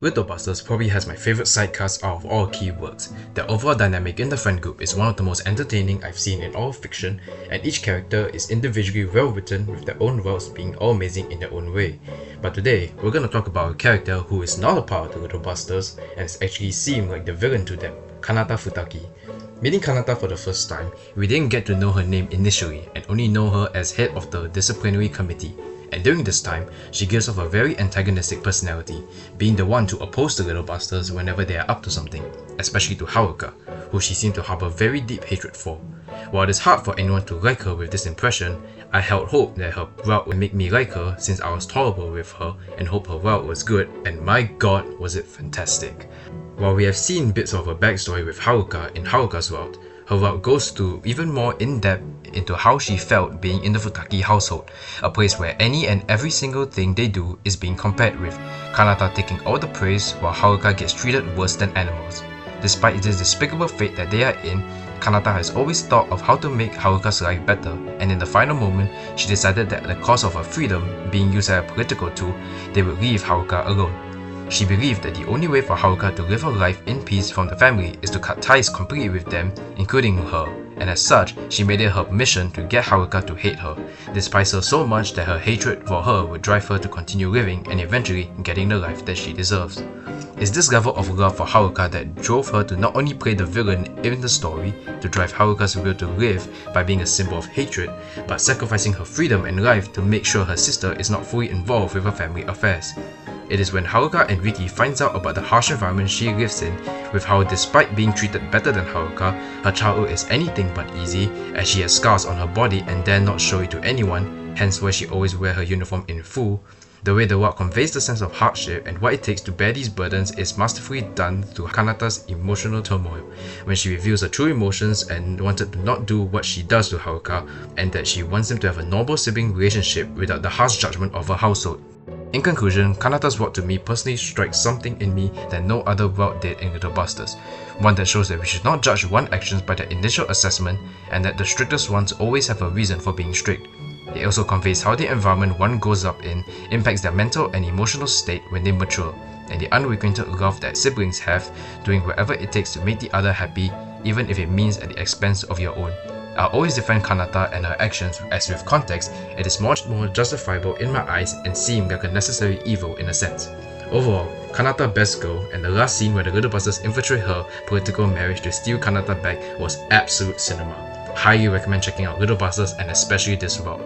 Little Busters probably has my favourite sidecast out of all key works. Their overall dynamic in the friend group is one of the most entertaining I've seen in all of fiction, and each character is individually well written with their own worlds being all amazing in their own way. But today, we're gonna talk about a character who is not a part of the Little Busters and has actually seemed like the villain to them, Kanata Futaki. Meeting Kanata for the first time, we didn't get to know her name initially and only know her as head of the disciplinary committee. And during this time, she gives off a very antagonistic personality, being the one to oppose the Little Busters whenever they are up to something, especially to Haruka, who she seemed to harbour very deep hatred for. While it is hard for anyone to like her with this impression, I held hope that her route would make me like her since I was tolerable with her and hope her route was good, and my god was it fantastic. While we have seen bits of her backstory with Haruka in Haruka's route, her route goes to even more in-depth into how she felt being in the Futaki household, a place where any and every single thing they do is being compared with, Kanata taking all the praise while Haruka gets treated worse than animals. Despite this despicable fate that they are in, Kanata has always thought of how to make Haruka's life better, and in the final moment, she decided that at the cost of her freedom being used as a political tool, they would leave Haruka alone. She believed that the only way for Haruka to live her life in peace from the family is to cut ties completely with them, including her, and as such, she made it her mission to get Haruka to hate her, despise her so much that her hatred for her would drive her to continue living and eventually getting the life that she deserves. It's this level of love for Haruka that drove her to not only play the villain in the story, to drive Haruka's will to live by being a symbol of hatred, but sacrificing her freedom and life to make sure her sister is not fully involved with her family affairs. It is when Haruka and Riki finds out about the harsh environment she lives in, with how despite being treated better than Haruka, her childhood is anything but easy, as she has scars on her body and dare not show it to anyone, hence why she always wears her uniform in full. The way the world conveys the sense of hardship and what it takes to bear these burdens is masterfully done through Kanata's emotional turmoil, when she reveals her true emotions and wanted to not do what she does to Haruka, and that she wants them to have a normal sibling relationship without the harsh judgment of her household. In conclusion, Kanata's route to me personally strikes something in me that no other route did in Little Busters, one that shows that we should not judge one's actions by their initial assessment, and that the strictest ones always have a reason for being strict. It also conveys how the environment one grows up in impacts their mental and emotional state when they mature, and the unrequited love that siblings have, doing whatever it takes to make the other happy, even if it means at the expense of your own. I'll always defend Kanata and her actions, as with context, it is much more justifiable in my eyes and seem like a necessary evil in a sense. Overall, Kanata best girl, and the last scene where the Little Busters infiltrate her political marriage to steal Kanata back was absolute cinema. Highly recommend checking out Little Busters and especially this route.